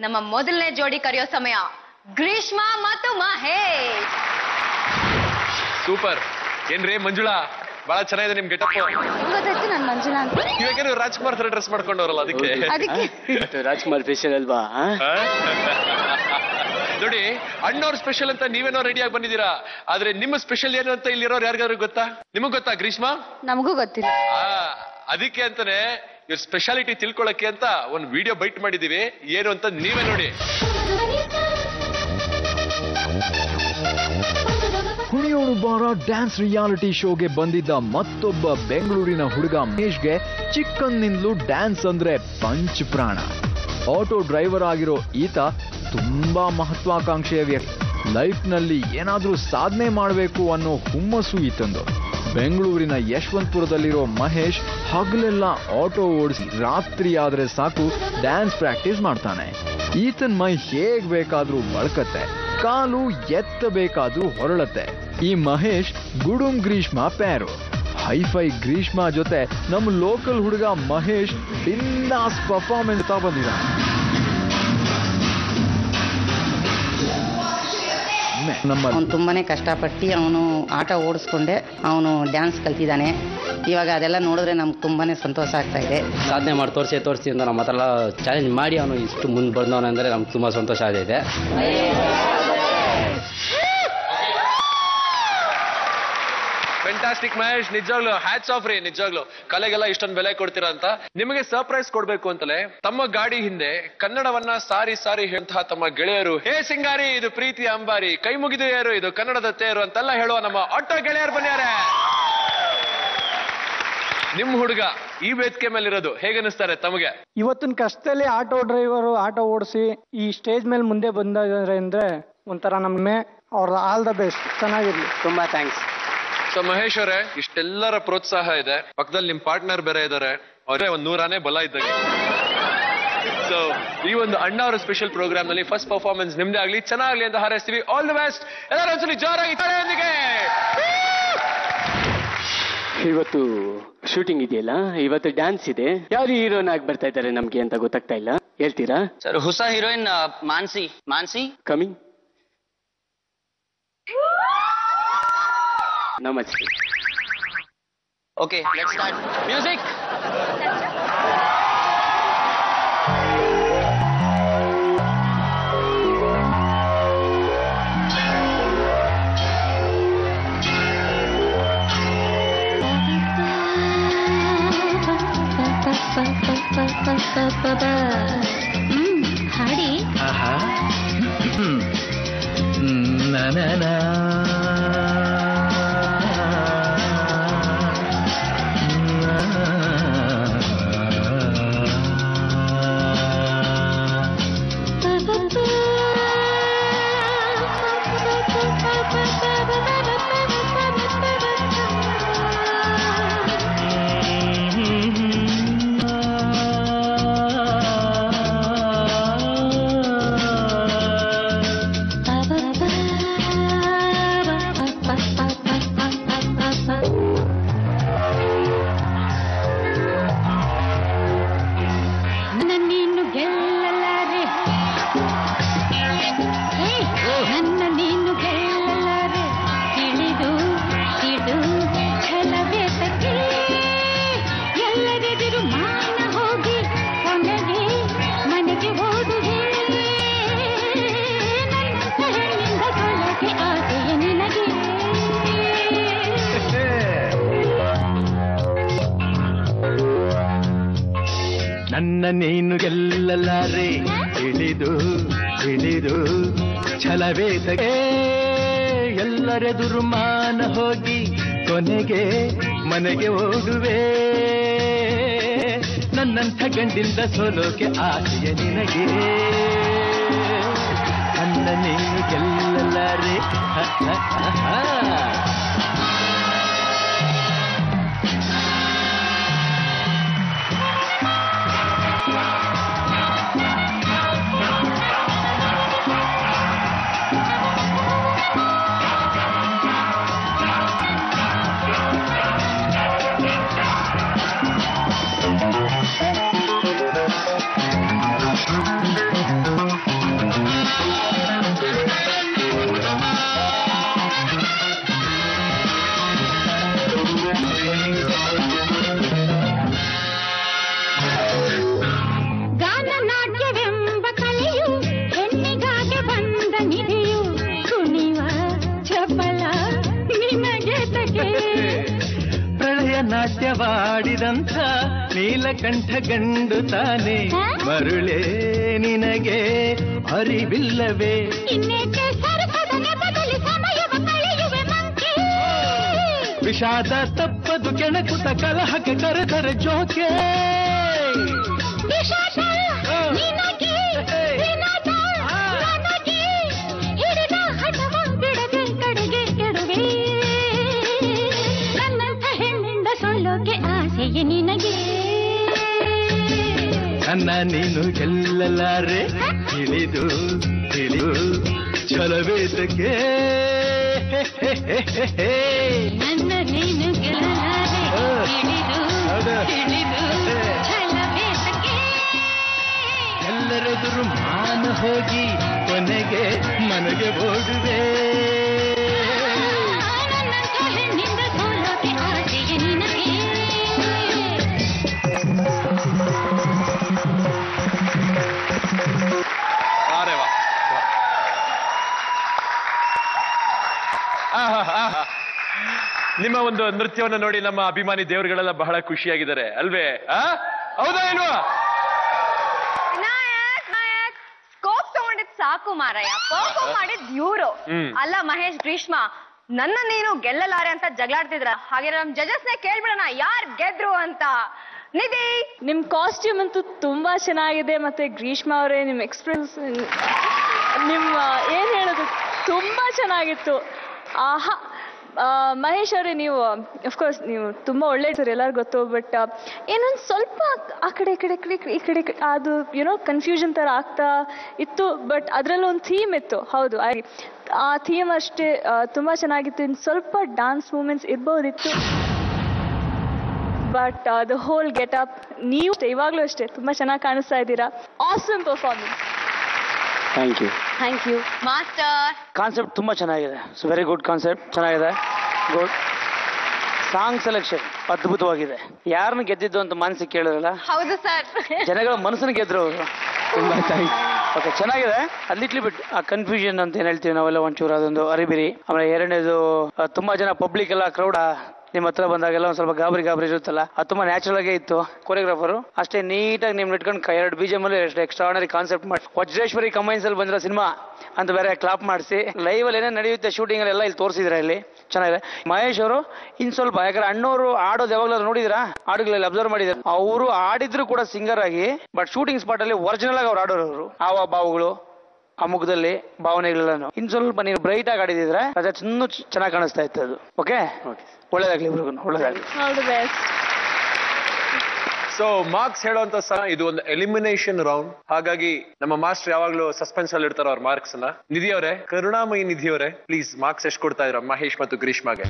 ನಮ್ಮ ಮೊದಲನೇ ಜೋಡಿ ಕರೆಯೋ ಸಮಯ. ಗ್ರೀಷ್ಮ ಮತ್ತು ಮಹೇಶ್. ಸೂಪರ್. ಏನ್ರಿ ಮಂಜುಳಾ, ಬಹಳ ಚೆನ್ನಾಗಿದೆ ನಿಮ್ ಗೆಟಪ್. ಗೊತ್ತಾಯ್ತು ನಾನು ಮಂಜುಳಾ ಅಂತ. ಇವಾಗ ನೀವು ರಾಜ್ಕುಮಾರ್ ತರ ಡ್ರೆಸ್ ಮಾಡ್ಕೊಂಡವ್ರಲ್ಲ ಅದಕ್ಕೆ. ರಾಜ್ಕುಮಾರ್ ಸ್ಪೆಷಲ್ ಅಲ್ವಾ? ನೋಡಿ, ಅಣ್ಣವ್ರ ಸ್ಪೆಷಲ್ ಅಂತ ನೀವೇನೋ ರೆಡಿಯಾಗಿ ಬಂದಿದ್ದೀರಾ, ಆದ್ರೆ ನಿಮ್ಮ ಸ್ಪೆಷಲ್ ಏನು ಅಂತ ಇಲ್ಲಿರೋರು ಯಾರಿಗಾದ್ರು ಗೊತ್ತಾ? ನಿಮಗ್ ಗೊತ್ತಾ ಗ್ರೀಷ್ಮ? ನಮಗೂ ಗೊತ್ತಿಲ್ಲ. ಅದಕ್ಕೆ ಅಂತಾನೆ ಇವ್ರ ಸ್ಪೆಷಾಲಿಟಿ ತಿಳ್ಕೊಳಕ್ಕೆ ಅಂತ ಒಂದು ವಿಡಿಯೋ ಬೈಟ್ ಮಾಡಿದೀವಿ. ಏನು ಅಂತ ನೀವೇ ನೋಡಿ. ಕುಣಿಯೋಳು ಬಾರ ಡ್ಯಾನ್ಸ್ ರಿಯಾಲಿಟಿ ಶೋಗೆ ಬಂದಿದ್ದ ಮತ್ತೊಬ್ಬ ಬೆಂಗಳೂರಿನ ಹುಡುಗ ಮಹೇಶ್ಗೆ ಚಿಕ್ಕಂದಿನಿಂದಲೂ ಡ್ಯಾನ್ಸ್ ಅಂದ್ರೆ ಪಂಚ್ ಪ್ರಾಣ. ಆಟೋ ಡ್ರೈವರ್ ಆಗಿರೋ ಈತ ತುಂಬಾ ಮಹತ್ವಾಕಾಂಕ್ಷೆಯ ವ್ಯಕ್ತಿ. ಲೈಫ್ನಲ್ಲಿ ಏನಾದ್ರೂ ಸಾಧನೆ ಮಾಡಬೇಕು ಅನ್ನೋ ಹುಮ್ಮಸ್ಸು ಈತಂದು. ಬೆಂಗಳೂರಿನ ಯಶವಂತಪುರದಲ್ಲಿರೋ ಮಹೇಶ್ ಹಗಲೆಲ್ಲ ಆಟೋ ಓಡಿಸಿ ರಾತ್ರಿ ಆದ್ರೆ ಸಾಕು ಡ್ಯಾನ್ಸ್ ಪ್ರಾಕ್ಟೀಸ್ ಮಾಡ್ತಾನೆ. ಈತನ್ ಮೈ ಹೇಗ್ ಬೇಕಾದ್ರೂ ಬಳಕತ್ತೆ, ಕಾಲು ಎತ್ತಬೇಕಾದ್ರೂ ಹೊರಳತ್ತೆ. ಈ ಮಹೇಶ್ ಗುಡುಂ ಗ್ರೀಷ್ಮ ಪ್ಯಾರು. ಹೈಫೈ ಗ್ರೀಷ್ಮ ಜೊತೆ ನಮ್ಮ ಲೋಕಲ್ ಹುಡುಗ ಮಹೇಶ್ ಬಿಂದಾಸ್ ಪರ್ಫಾರ್ಮೆನ್ಸ್ ತಾ ಬಂದಿದ್ದಾನೆ. ಅವನು ತುಂಬಾನೇ ಕಷ್ಟಪಟ್ಟು ಅವನು ಆಟ ಓಡಿಸ್ಕೊಂಡೆ ಅವನು ಡ್ಯಾನ್ಸ್ ಕಲ್ತಿದ್ದಾನೆ. ಇವಾಗ ಅದೆಲ್ಲ ನೋಡಿದ್ರೆ ನಮ್ಗೆ ತುಂಬಾನೇ ಸಂತೋಷ ಆಗ್ತಾ ಇದೆ. ಸಾಧನೆ ಮಾಡಿ ತೋರಿಸಿ ಅಂತ ನಮ್ಮ ಹತ್ರ ಎಲ್ಲ ಚಾಲೆಂಜ್ ಮಾಡಿ ಅವನು ಇಷ್ಟು ಮುಂದೆ ಬಂದವನು ಅಂದರೆ ನಮ್ಗೆ ತುಂಬ ಸಂತೋಷ ಆಗಿದೆ. ಫ್ಯಾಂಟಾಸ್ಟಿಕ್ ಮಹೇಶ್, ನಿಜವಾಗ್ಲು ಹ್ಯಾಟ್ಸ್ ಆಫ್ ರೀ. ನಿಜವಾಗ್ಲು ಕಲೆಗೆಲ್ಲ ಇಷ್ಟೊಂದು ಬೆಲೆ ಕೊಡ್ತೀರಾ ಅಂತ. ನಿಮಗೆ ಸರ್ಪ್ರೈಸ್ ಕೊಡ್ಬೇಕು ಅಂತಲೇ ತಮ್ಮ ಗಾಡಿ ಹಿಂದೆ ಕನ್ನಡವನ್ನ ಸಾರಿ ಸಾರಿ ಹೇಳ್ತಾ ತಮ್ಮ ಗೆಳೆಯರು, ಹೇ ಸಿಂಗಾರಿ ಇದು ಪ್ರೀತಿ ಅಂಬಾರಿ, ಕೈ ಮುಗಿದು ಯಾರು ಇದು ಕನ್ನಡದ ತೇರು ಅಂತೆಲ್ಲ ಹೇಳುವ ನಮ್ಮ ಆಟೋ ಗೆಳೆಯರು ಬಂದ್ಯಾರೆ. ನಿಮ್ ಹುಡುಗ ಈ ವೇದಿಕೆ ಮೇಲೆ ಇರೋದು ಹೇಗನ್ನಿಸ್ತಾರೆ ತಮಗೆ? ಇವತ್ತಿನ ಕಷ್ಟದಲ್ಲಿ ಆಟೋ ಡ್ರೈವರು ಆಟೋ ಓಡಿಸಿ ಈ ಸ್ಟೇಜ್ ಮೇಲೆ ಮುಂದೆ ಬಂದಿದ್ದಾರೆ ಅಂದ್ರೆ ಒಂಥರ ನಮ್ಮೆ ಅವ್ರ ಆಲ್ ದ ಬೆಸ್ಟ್. ಚೆನ್ನಾಗಿರ್ಲಿ. ತುಂಬಾ ಥ್ಯಾಂಕ್ಸ್. ಸೊ ಮಹೇಶ್ ಅವರೇ, ಇಷ್ಟೆಲ್ಲರ ಪ್ರೋತ್ಸಾಹ ಇದೆ, ಪಕ್ಕದಲ್ಲಿ ನಿಮ್ ಪಾರ್ಟ್ನರ್ ಬೇರೆ ಇದ್ದಾರೆ, ಅವರೇ ಒಂದ್ 100 ಬಲ ಇದ್ದಂಗೆ. ಸೊ ಈ ಒಂದು ಅಣ್ಣ ಅವರ ಸ್ಪೆಷಲ್ ಪ್ರೋಗ್ರಾಮ್ ನಲ್ಲಿ ಫಸ್ಟ್ ಪರ್ಫಾರ್ಮೆನ್ಸ್ ನಿಮ್ದೇ ಆಗ್ಲಿ, ಚೆನ್ನಾಗ್ಲಿ ಅಂತ ಹಾರೈಸ್ತೀವಿ. All the best. ಎಲ್ಲರೂ ಒಂದ್ಸಲಿ ಜೋರಾಗಿ ತಾಳಿಯೊಂದಿಗೆ. ಇವತ್ತು ಶೂಟಿಂಗ್ ಇದೆಯಲ್ಲ, ಇವತ್ತು ಡ್ಯಾನ್ಸ್ ಇದೆ. ಯಾರು ಹೀರೋನ್ ಆಗಿ ಬರ್ತಾ ಇದ್ದಾರೆ ನಮ್ಗೆ ಅಂತ ಗೊತ್ತಾಗ್ತಾ ಇಲ್ಲ, ಹೇಳ್ತೀರಾ? ಸರ್, ಹೊಸ ಹೀರೋಯಿನ್ ಮಾನ್ಸಿ ಕಮಿಂಗ್. ನಮಸ್ತೆ. Okay, let's start. ಮ್ಯೂಸಿಕ್. ಹಾಡಿ. ನನ್ನ ನೀನು ಗೆಲ್ಲಲಾರೆ, ಇಳಿದು ಇಳಿದು ಛಲವೇ ತಗೆ, ಎಲ್ಲರೆದುರು ಮಾನ ಹೋಗಿ ಕೊನೆಗೆ ಮನೆಗೆ ಓಡುವೆ. ನನ್ನಂಥ ಗಂಡಿಂದ ಸೋಲೋಕೆ ಆಸೆಯ ನಿನಗೆ, ನನ್ನ ನೀನು ಗೆಲ್ಲಲಾರೆ. ಹಾಡಿದಂಥ ನೀಲಕಂಠ ಗಂಡು ತಾನೆ ಮರುಳೇ ನಿನಗೆ ಅರಿವಿಲ್ಲವೇ ವಿಷಾದ ತಪ್ಪದು ಕೆಣಕುತ ಕಲಹಕ್ಕೆ ಕರೆದರೆ ಜೋಕೆ ನನ್ನ ನೀನು ಗೆಲ್ಲಲಾರೆ ತಿಳಿದು ತಿಳಿದು ಛಲವೇದಕ್ಕೆ ನನ್ನ ನೀನು ಗೆಲ್ಲಲಾರೆ ತಿಳಿದು ಛಲವೇದಕ್ಕೆ ಎಲ್ಲರೆದುರು ಮಾನ ಹೋಗಿ ಕೊನೆಗೆ ಮನೆಗೆ ಓಡುವೆ ನನ್ನಂಥ ಹೆಣ್ಣಿಂದ ಸೋಲೋಕೆ ಆಸೆಯ ನಿನಗೆ ನಿಮ್ಮ ಒಂದು ನೃತ್ಯವನ್ನು ನೋಡಿ ನಮ್ಮ ಅಭಿಮಾನಿ ದೇವರುಗಳೆಲ್ಲ ಬಹಳ ಖುಷಿಯಾಗಿದ್ದಾರೆ ಅಲ್ವೇ? ಹೌದಾ ಇಲ್ವಾ? ಸ್ಕೋಪ್ ತಗೊಂಡಿದ್ ಸಾಕು ಮಾರಯ್ಯ, ಪರ್ಫಾರ್ಮ್ ಮಾಡಿದ್ ಇವ್ರು ಅಲ್ಲ. ಮಹೇಶ್, ಗ್ರೀಷ್ಮ ನನ್ನ ನೀನು ಗೆಲ್ಲಲಾರೆ ಅಂತ ಜಗಳಾಡ್ತಿದ್ರ. ಹಾಗೆ ನಮ್ ಜಜಸ್ನೇ ಕೇಳ್ಬಿಡೋಣ ಯಾರ್ ಗೆದ್ರು ಅಂತ. ನಿಧಿ, ನಿಮ್ ಕಾಸ್ಟ್ಯೂಮ್ ಅಂತೂ ತುಂಬಾ ಚೆನ್ನಾಗಿದೆ. ಮತ್ತೆ ಗ್ರೀಷ್ಮ ಅವರೇ, ನಿಮ್ ಎಕ್ಸ್ಪ್ರೆಸ್, ನಿಮ್ಮ ಏನ್ ಹೇಳೋದು ತುಂಬಾ ಚೆನ್ನಾಗಿತ್ತು. ಆಹಾ. ಮಹೇಶ್ ಅವರೇ, ನೀವು ಅಫ್ಕೋರ್ಸ್ ನೀವು ತುಂಬ ಒಳ್ಳೆ ಸರ್, ಎಲ್ಲರಿಗೂ ಗೊತ್ತು. ಬಟ್ ಏನೊಂದು ಸ್ವಲ್ಪ ಆ ಕಡೆ ಈ ಕಡೆ ಅದು ಏನೋ ಕನ್ಫ್ಯೂಷನ್ ಥರ ಆಗ್ತಾ ಇತ್ತು. ಬಟ್ ಅದರಲ್ಲೂ ಒಂದು ಥೀಮ್ ಇತ್ತು. ಹೌದು, ಆ ಥೀಮ್ ಅಷ್ಟೇ ತುಂಬ ಚೆನ್ನಾಗಿತ್ತು. ಇನ್ನು ಸ್ವಲ್ಪ ಡಾನ್ಸ್ ಮೂಮೆಂಟ್ಸ್ ಇರ್ಬೋದಿತ್ತು. But the whole get up, ನೀವು ಇವಾಗಲೂ ಅಷ್ಟೇ ತುಂಬ ಚೆನ್ನಾಗಿ ಕಾಣಿಸ್ತಾ ಇದ್ದೀರಾ. Awesome performance. Thank you master. Concept ತುಂಬಾ ಚೆನ್ನಾಗಿದೆ. ವೆರಿ ಗುಡ್ ಕಾನ್ಸೆಪ್ಟ್, ಚೆನ್ನಾಗಿದೆ. ಗುಡ್ ಸಾಂಗ್ ಸೆಲೆಕ್ಷನ್ ಅದ್ಭುತವಾಗಿದೆ. ಯಾರನ್ನು ಗೆದ್ದಿದ್ದು ಅಂತ ಮನಸ್ಸಿಗೆ ಕೇಳಿದ್ರಲ್ಲ? ಹೌದು ಸರ್, ಜನಗಳ ಮನಸ್ಸನ್ನು ಗೆದ್ರು ಅವರು. ತುಂಬಾ ಓಕೆ, ಚೆನ್ನಾಗಿದೆ. ಅದ್ಲಿಟ್ಲಿ ಬಿಟ್ ಆ ಕನ್ಫ್ಯೂಷನ್ ಅಂತ ಏನ್ ಹೇಳ್ತೀವಿ ನಾವೆಲ್ಲ, ಒಂಚೂರು ಅದೊಂದು ಅರಿಬಿರಿ. ಆಮೇಲೆ ಎರಡನೇದು ತುಂಬಾ ಜನ ಪಬ್ಲಿಕ್ ಎಲ್ಲ ಕ್ರೌಡ್ ನಿಮ್ಮ ಹತ್ರ ಬಂದಾಗೆಲ್ಲ ಒಂದ್ ಸ್ವಲ್ಪ ಗಾಬರಿ ಇರುತ್ತಲ್ಲ, ಅದು ತುಂಬಾ ನ್ಯಾಚುರಲ್ ಆಗೇ ಇತ್ತು. ಕೊರಿಯೋಗ್ರಾಫರ್ ಅಷ್ಟೇ ನೀಟಾಗಿ ನಿಮ್ ಇಟ್ಕೊಂಡು 2 BGM ಅಲ್ಲಿ ಎಕ್ಸ್ಟ್ರಾರ್ಡಿನರಿ ಕಾನ್ಸೆಪ್ಟ್ ಮಾಡಿ, ವಜ್ರೇಶ್ವರಿ ಕಂಬೈನ್ಸ್ ಅಲ್ಲಿ ಬಂದಿರೋ ಸಿನಿಮಾ ಅಂತ ಬೇರೆ ಕ್ಲಾಪ್ ಮಾಡಿಸಿ, ಲೈವ್ ಅಲ್ಲಿ ಏನೇನು ನಡೆಯುತ್ತೆ ಶೂಟಿಂಗ್ ಅಲ್ಲೆಲ್ಲ ಇಲ್ಲಿ ತೋರಿಸಿದ್ರೆ ಇಲ್ಲಿ ಚೆನ್ನಾಗಿದೆ. ಮಹೇಶ್ ಅವರು ಇನ್ ಸ್ವಲ್ಪ, ಯಾಕಂದ್ರೆ ಅಣ್ಣವರು ಆಡೋದು ಯಾವಾಗಲೂ ನೋಡಿದ್ರಾ, ಹಾಡುಗಳಲ್ಲಿ ಅಬ್ಸರ್ವ್ ಮಾಡಿದ್ದಾರೆ. ಅವರು ಆಡಿದ್ರು ಕೂಡ ಸಿಂಗರ್ ಆಗಿ, ಬಟ್ ಶೂಟಿಂಗ್ ಸ್ಪಾಟ್ ಅಲ್ಲಿ ಒರಿಜಿನಲ್ ಆಗಿ ಅವ್ರು ಆಡೋರು. ಅವರು ಹಾವ ಭಾವಗಳು, ಆ ಮುಖದಲ್ಲಿ ಭಾವನೆಗಳೆಲ್ಲ ಇನ್ ಸ್ವಲ್ಪ ನೀವು ಬ್ರೈಟ್ ಆಗಿ ಆಡಿದಿದ್ರೆ ಅದು ಇನ್ನೂ ಚೆನ್ನಾಗಿ ಕಾಣಿಸ್ತಾ ಇತ್ತು ಅದು. ಓಕೆ, ಒಳ್ಳೇದಾಗ್ಲಿ ಇಬ್ರಿಗೂ, ಒಳ್ಳೇದಾಗ್ಲಿ. ಸೊ ಮಾರ್ಕ್ಸ್ ಹೇಳುವಂತ ಇದು ಒಂದು ಎಲಿಮಿನೇಷನ್ ರೌಂಡ್. ಹಾಗಾಗಿ ನಮ್ಮ ಮಾಸ್ಟರ್ ಯಾವಾಗ್ಲೂ ಸಸ್ಪೆನ್ಸ್ ಅಲ್ಲಿ ಇರ್ತಾರ ಅವ್ರ ಮಾರ್ಕ್ಸ್ ನ. ನಿಧಿ ಅವರೇ, ಕರುಣಾಮಯಿ ನಿಧಿ ಅವರೇ, ಪ್ಲೀಸ್ ಮಾರ್ಕ್ಸ್ ಎಷ್ಟು ಕೊಡ್ತಾ ಇದ್ರ ಮಹೇಶ್ ಮತ್ತು ಗ್ರೀಷ್ಮಾಗೆ?